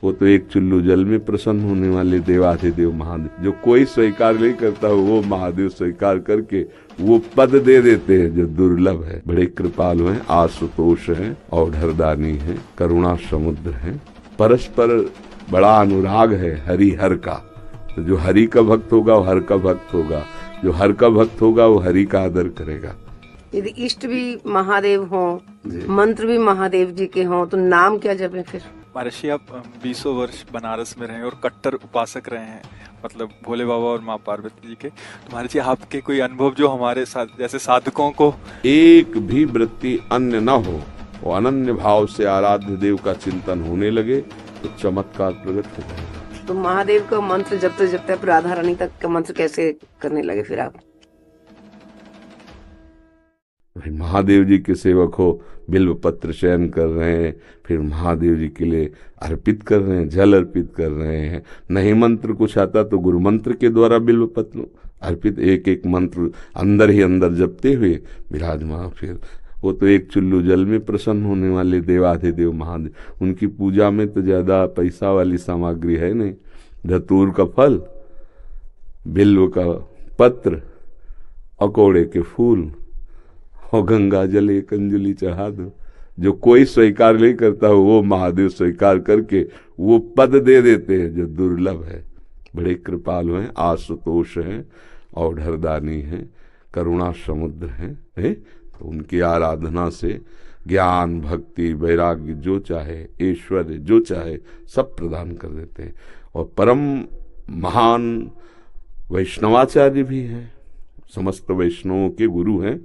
वो तो एक चुल्लू जल में प्रसन्न होने वाले देवाधिदेव महादेव, जो कोई स्वीकार नहीं करता वो महादेव स्वीकार करके वो पद दे देते हैं जो दुर्लभ है। बड़े कृपालु हैं, आशुतोष हैं, औढ़रदानी हैं, करुणा समुद्र हैं, परस्पर बड़ा अनुराग है हरि हर का। तो जो हरि का भक्त होगा वो हर का भक्त होगा, जो हर का भक्त होगा वो हरि का आदर करेगा। यदि इष्ट भी महादेव हों, मंत्र भी महादेव जी के हों, तो नाम क्या जपे फिर? महर्षि आप 20 वर्ष बनारस में रहे और कट्टर उपासक रहे हैं, मतलब भोले बाबा और माँ पार्वती जी के। तो महर्षि आपके कोई अनुभव जो हमारे साथ जैसे साधकों को एक भी वृत्ति अन्य न हो, वो अनन्य भाव से आराध्य देव का चिंतन होने लगे तो चमत्कार प्रकट हो जाएगा। तो महादेव का मंत्र जपते जपते राधा रानी तक का मंत्र कैसे करने लगे फिर आप? महादेव जी के सेवक हो, बिल्व पत्र चयन कर रहे हैं, फिर महादेव जी के लिए अर्पित कर रहे हैं, जल अर्पित कर रहे हैं। नहीं मंत्र कुछ आता तो गुरु मंत्र के द्वारा बिल्व पत्र अर्पित, एक एक मंत्र अंदर ही अंदर जपते हुए विराजमान। फिर वो तो एक चुल्लू जल में प्रसन्न होने वाले देवाधिदेव महादेव, उनकी पूजा में तो ज्यादा पैसा वाली सामग्री है नहीं। धतूर का फल, बिल्व का पत्र, अकोड़े के फूल और गंगा जल एक अंजलि चढ़ा दो। जो कोई स्वीकार नहीं करता हो वो महादेव स्वीकार करके वो पद दे देते हैं जो दुर्लभ है। बड़े कृपालु हैं, आशुतोष हैं, औढ़रदानी हैं, करुणा समुद्र हैं। तो उनकी आराधना से ज्ञान, भक्ति, वैराग्य जो चाहे, ऐश्वर्य जो चाहे सब प्रदान कर देते हैं। और परम महान वैष्णवाचार्य भी हैं, समस्त वैष्णवों के गुरु हैं,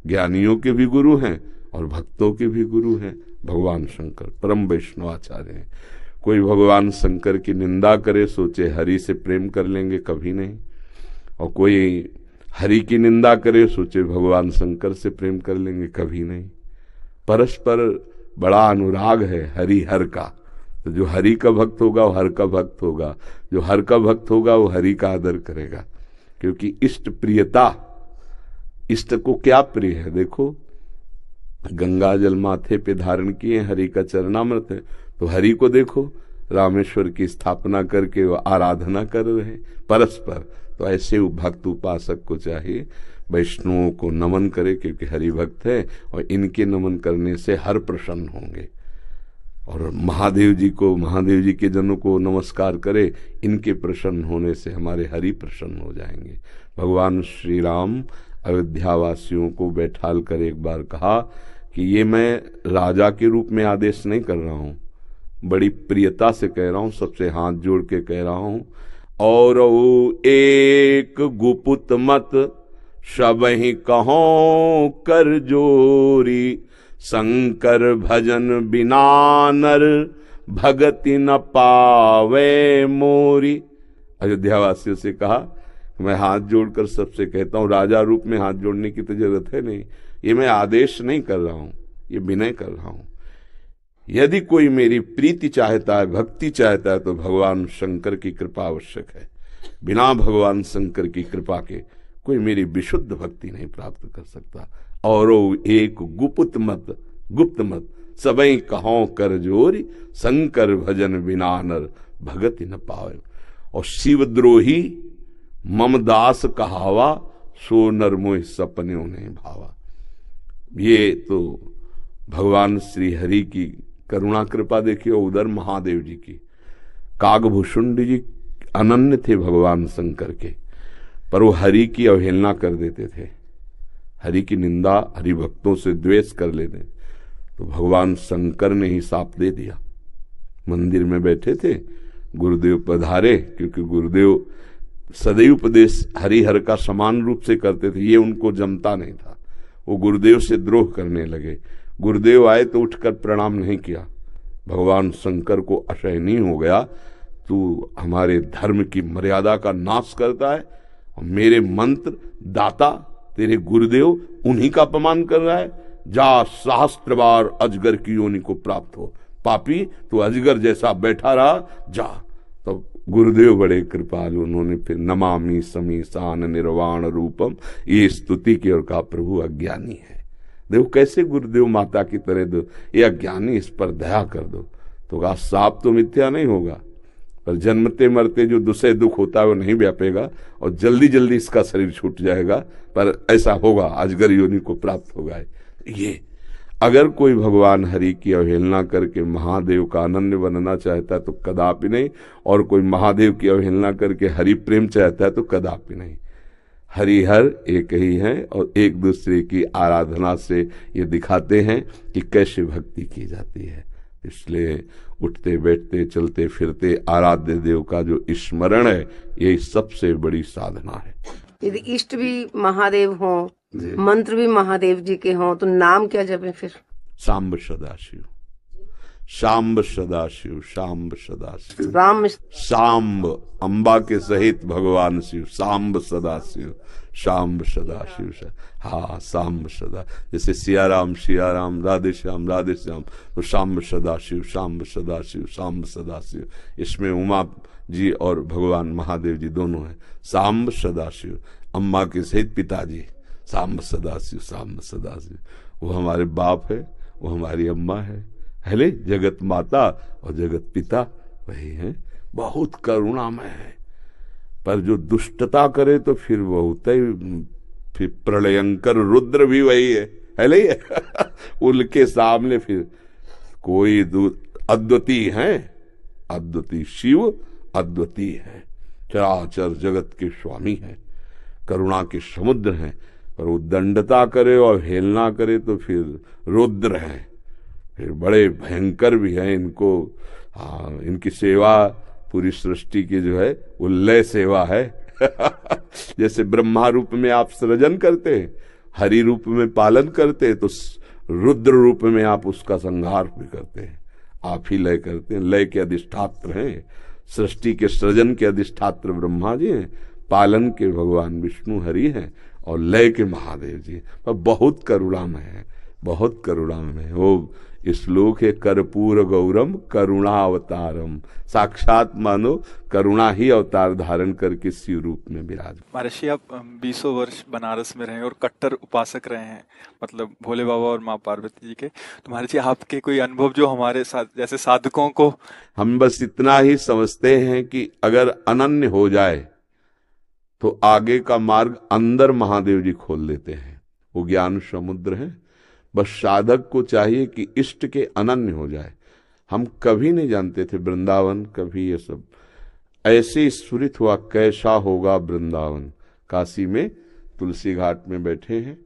ज्ञानियों के भी गुरु हैं और भक्तों के भी गुरु हैं। भगवान शंकर परम वैष्णवाचार्य हैं। कोई भगवान शंकर की निंदा करे सोचे हरि से प्रेम कर लेंगे, कभी नहीं। और कोई हरि की निंदा करे सोचे भगवान शंकर से प्रेम कर लेंगे, कभी नहीं। परस्पर बड़ा अनुराग है हरि हर का। तो जो हरि का भक्त होगा वो हर का भक्त होगा, जो हर का भक्त होगा वो हरि का आदर करेगा। क्योंकि इष्ट प्रियता, इष्ट को क्या प्रिय है? देखो, गंगा जल माथे पे धारण किए, हरि का चरणामृत है, तो हरि को देखो रामेश्वर की स्थापना करके वो आराधना कर रहे परस्पर। तो ऐसे भक्त उपासक को चाहिए वैष्णवों को नमन करे, क्योंकि हरि भक्त है और इनके नमन करने से हर प्रसन्न होंगे। और महादेव जी को, महादेव जी के जनों को नमस्कार करे, इनके प्रसन्न होने से हमारे हरि प्रसन्न हो जाएंगे। भगवान श्री राम अयोध्या वासियों को बैठाल कर एक बार कहा कि ये मैं राजा के रूप में आदेश नहीं कर रहा हूं, बड़ी प्रियता से कह रहा हूं, सबसे हाथ जोड़ के कह रहा हूं। और एक गुपुत मत सबहि कहो कर जोरी, शंकर भजन बिना नर भगति न पावे मोरी। अयोध्या वासियों से कहा, मैं हाथ जोड़कर सबसे कहता हूं, राजा रूप में हाथ जोड़ने की तो जरूरत है नहीं, ये मैं आदेश नहीं कर रहा हूं, ये विनय कर रहा हूं। यदि कोई मेरी प्रीति चाहता है, भक्ति चाहता है, तो भगवान शंकर की कृपा आवश्यक है। बिना भगवान शंकर की कृपा के कोई मेरी विशुद्ध भक्ति नहीं प्राप्त कर सकता। और एक गुप्त मत सबई कहो कर जोरी, शंकर भजन बिना नर भगति न पावे। और शिवद्रोही मम दास कहावा, सो नर मोह सपने नहीं भावा। ये तो भगवान श्री हरि की करुणा कृपा देखिए। उधर महादेव जी की, कागभूषुंड जी अनन्य थे भगवान शंकर के, पर वो हरि की अवहेलना कर देते थे, हरि की निंदा, हरि भक्तों से द्वेष कर लेते। तो भगवान शंकर ने ही साप दे दिया। मंदिर में बैठे थे, गुरुदेव पधारे, क्योंकि गुरुदेव सदैव उपदेश हरिहर का समान रूप से करते थे, ये उनको जमता नहीं था। वो गुरुदेव से द्रोह करने लगे। गुरुदेव आए तो उठकर प्रणाम नहीं किया। भगवान शंकर को असहनीय हो गया, तू हमारे धर्म की मर्यादा का नाश करता है और मेरे मंत्र दाता तेरे गुरुदेव उन्हीं का अपमान कर रहा है। जा, सहस्त्र बार अजगर की योनि को प्राप्त हो, पापी तू अजगर जैसा बैठा रहा, जा। तो गुरुदेव बड़े कृपालु, उन्होंने फिर नमामि समीसान निर्वाण रूपम ये स्तुति की और कहा, प्रभु अज्ञानी है। देखो कैसे गुरुदेव माता की तरह दो, ये अज्ञानी, इस पर दया कर दो। तो कहा सांप तो मिथ्या नहीं होगा, पर जन्मते मरते जो दूसरे दुख होता है वो नहीं व्यापेगा और जल्दी जल्दी इसका शरीर छूट जाएगा, पर ऐसा होगा, अजगर योनि को प्राप्त होगा। ये अगर कोई भगवान हरि की अवहेलना करके महादेव का अनन्य बनना चाहता है तो कदापि नहीं, और कोई महादेव की अवहेलना करके हरि प्रेम चाहता है तो कदापि नहीं। हरिहर एक ही है और एक दूसरे की आराधना से ये दिखाते हैं कि कैसे भक्ति की जाती है। इसलिए उठते बैठते चलते फिरते आराध्य देव का जो स्मरण है, यही सबसे बड़ी साधना है। यदि इष्ट भी महादेव हों, मंत्र भी महादेव जी के हों, तो नाम क्या जपे फिर? सांब सदाशिव, सांब सदाशिव, सांब सदाशिव, राम सांब अंबा के सहित भगवान शिव, सांब सदाशिव, सांब सदाशिव। हाँ, सांब सदा, जैसे सिया राम, राधे श्याम, तो सांब सदाशिव, सांब सदाशिव, सांब सदाशिव। इसमें उमा जी और भगवान महादेव जी दोनों हैं। सांब सदाशिव, अम्मा के सहित पिताजी, सांब सदाशिव, सांब सदाशिव। वो हमारे बाप है, वो हमारी अम्मा है ले, जगत माता और जगत पिता वही है। बहुत करुणामय है, पर जो दुष्टता करे तो फिर बहुत ही, फिर प्रलयंकर रुद्र भी वही है ले उनके सामने फिर कोई अद्वितीय है, अद्वितीय शिव अद्वितीय है, चराचर जगत के स्वामी है, करुणा के समुद्र हैं। पर वो दंडता करे और हेलना करे तो फिर रुद्र है, फिर बड़े भयंकर भी हैं। इनको इनकी सेवा पूरी सृष्टि की जो है वो लय सेवा है जैसे ब्रह्मा रूप में आप सृजन करते हैं, हरि रूप में पालन करते हैं, तो रुद्र रूप में आप उसका संहार भी करते हैं। आप ही लय करते हैं, लय के अधिष्ठात्र हैं, सृष्टि के सृजन के अधिष्ठात्र ब्रह्मा जी हैं, पालन के भगवान विष्णु हरि हैं और लय के महादेव जी। पर बहुत करुणामय है, बहुत करुणामय है। वो श्लोक है, कर्पूर गौरम करुणावतारम, साक्षात मानो करुणा ही अवतार धारण करके शिव रूप में विराज। महर्षि, आप 20 वर्ष बनारस में रहे और कट्टर उपासक रहे हैं, मतलब भोले बाबा और माँ पार्वती जी के। तो महर्षि, आपके कोई अनुभव जो हमारे साथ जैसे साधकों को, हम बस इतना ही समझते हैं कि अगर अनन्य हो जाए तो आगे का मार्ग अंदर महादेव जी खोल देते हैं। वो ज्ञान समुद्र है, बस साधक को चाहिए कि इष्ट के अनन्य हो जाए। हम कभी नहीं जानते थे वृंदावन, कभी ये सब ऐसे स्फुरित हुआ कैसा होगा वृंदावन। काशी में तुलसी घाट में बैठे हैं,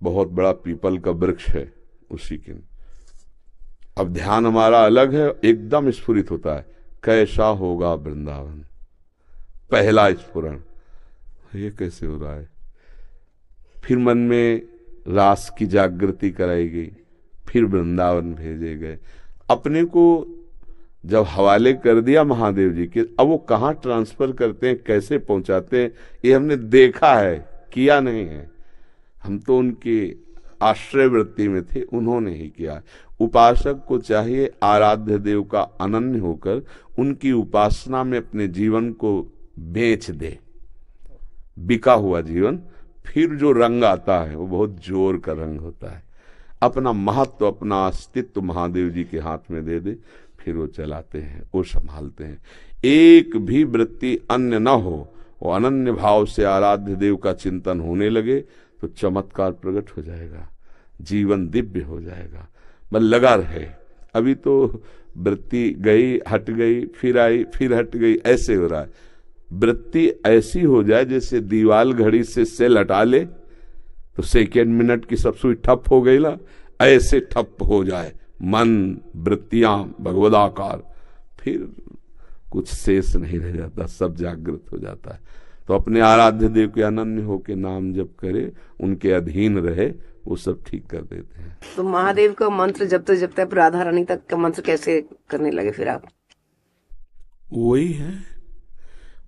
बहुत बड़ा पीपल का वृक्ष है उसी के, अब ध्यान हमारा अलग है, एकदम स्फुरित होता है कैसा होगा वृंदावन, पहला स्फुरण, ये कैसे हो रहा है। फिर मन में रास की जागृति कराई गई, फिर वृंदावन भेजे गए। अपने को जब हवाले कर दिया महादेव जी के, अब वो कहाँ ट्रांसफर करते हैं, कैसे पहुंचाते हैं, ये हमने देखा है, किया नहीं है। हम तो उनके आश्रय वृत्ति में थे, उन्होंने ही किया। उपासक को चाहिए आराध्य देव का अनन्य होकर उनकी उपासना में अपने जीवन को बेच दे। बिका हुआ जीवन, फिर जो रंग आता है वो बहुत जोर का रंग होता है। अपना महत्व, अपना अस्तित्व महादेव जी के हाथ में दे दे, फिर वो चलाते हैं, वो संभालते हैं। एक भी वृत्ति अन्य न हो, वो अनन्य भाव से आराध्य देव का चिंतन होने लगे तो चमत्कार प्रकट हो जाएगा, जीवन दिव्य हो जाएगा। बस लगा रहे। अभी तो वृत्ति गई, हट गई, फिर आई, फिर हट गई, ऐसे हो रहा है। वृत्ति ऐसी हो जाए जैसे दीवाल घड़ी से सेल हटा ले तो सेकेंड मिनट की सब सुई ठप हो गई ना, ऐसे ठप हो जाए मन, वृत्तियां भगवदाकार, फिर कुछ शेष नहीं रह जाता, सब जागृत हो जाता है। तो अपने आराध्य देव के अनन्य होके नाम जप करे, उनके अधीन रहे, वो सब ठीक कर देते हैं। तो महादेव का मंत्र जपते जपते आप राधा रानी तक का मंत्र कैसे करने लगे फिर आप? वही है,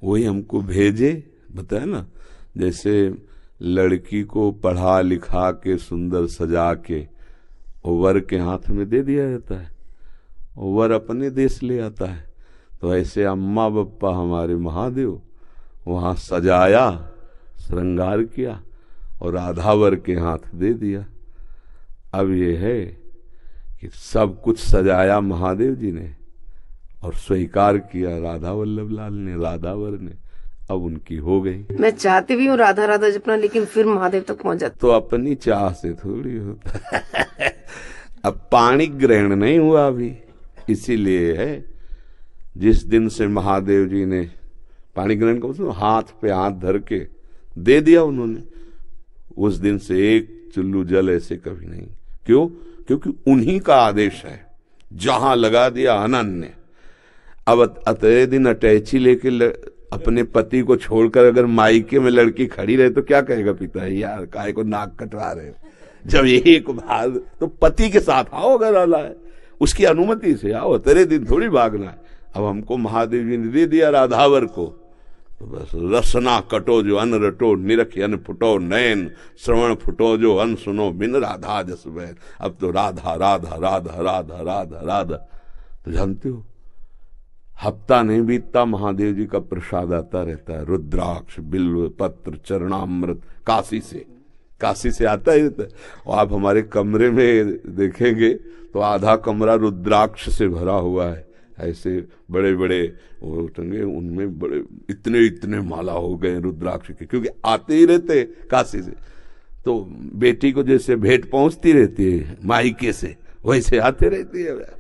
वही हमको भेजे, बताया ना, जैसे लड़की को पढ़ा लिखा के सुंदर सजा के वर के हाथ में दे दिया जाता है, वर अपने देश ले आता है। तो ऐसे अम्मा बप्पा हमारे महादेव वहां सजाया, श्रृंगार किया और राधा वर के हाथ दे दिया। अब ये है कि सब कुछ सजाया महादेव जी ने और स्वीकार किया राधा वल्लभ लाल ने, राधावर ने। अब उनकी हो गई। मैं चाहती भी हूँ राधा राधा जपना, लेकिन फिर महादेव तक पहुंच जाती। तो अपनी चाह से थोड़ी होता है। अब पाणी ग्रहण नहीं हुआ अभी, इसीलिए है जिस दिन से महादेव जी ने पाणी ग्रहण का मतलब हाथ पे हाथ धर के दे दिया उन्होंने, उस दिन से एक चुल्लू जल ऐसे कभी नहीं। क्यों? क्योंकि उन्हीं का आदेश है, जहां लगा दिया अनन्य। अब अतरे दिन अटैची लेके अपने पति को छोड़कर अगर मायके में लड़की खड़ी रहे तो क्या कहेगा पिता, यार काहे को नाक कटवा रहे हो? जब यही एक भाग तो पति के साथ आओ, अगर आला है उसकी अनुमति से आओ, तेरे दिन थोड़ी भागना है। अब हमको महादेव जी ने दे दिया राधावर को, तो बस रसना कटो जो अन रटो, निरख अन फुटो नैन, श्रवण फुटो जो अन सुनो, बिन राधा जस बैन। अब तो राधा राधा राधा राधा राधा राधा। तो जानते हो हफ्ता नहीं बीतता महादेव जी का प्रसाद आता रहता है, रुद्राक्ष बिल्व पत्र चरणामृत काशी से आता ही रहता है। और आप हमारे कमरे में देखेंगे तो आधा कमरा रुद्राक्ष से भरा हुआ है, ऐसे बड़े बड़े वो टंगे, उनमें बड़े इतने इतने माला हो गए रुद्राक्ष के, क्योंकि आते ही रहते काशी से। तो बेटी को जैसे भेंट पहुंचती रहती है मायके से, वैसे आते रहती है।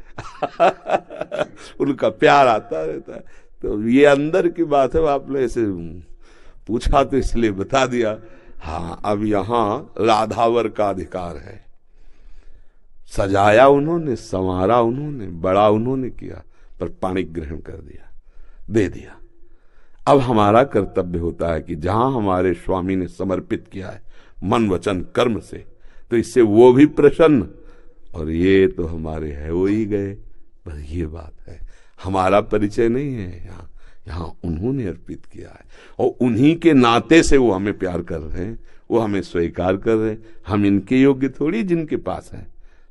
उनका प्यार आता रहता है। तो ये अंदर की बात है, आपने ऐसे पूछा तो इसलिए बता दिया। हाँ, अब यहां राधावर का अधिकार है। सजाया उन्होंने, संवारा उन्होंने, बड़ा उन्होंने किया, पर पाणी ग्रहण कर दिया, दे दिया। अब हमारा कर्तव्य होता है कि जहां हमारे स्वामी ने समर्पित किया है मन वचन कर्म से, तो इससे वो भी प्रसन्न, और ये तो हमारे है वो ही गए। बस ये बात है, हमारा परिचय नहीं है यहाँ उन्होंने अर्पित किया है, और उन्हीं के नाते से वो हमें प्यार कर रहे हैं, वो हमें स्वीकार कर रहे हैं। हम इनके योग्य थोड़ी जिनके पास है,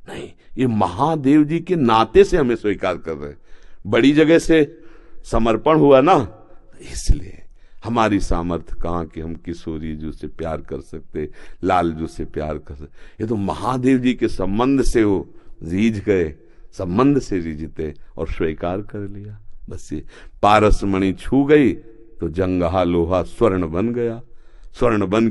नहीं, ये महादेव जी के नाते से हमें स्वीकार कर रहे हैं। बड़ी जगह से समर्पण हुआ ना, इसलिए हमारी सामर्थ्य कहाँ कि हम किशोरी जी से प्यार कर सकते, लाल जी से प्यार कर सकते। ये तो महादेव जी के संबंध से वो रीझ गए, संबंध से रीझते और स्वीकार कर लिया। बस ये पारस मणि छू गई तो जंगहा लोहा स्वर्ण बन गया, स्वर्ण बन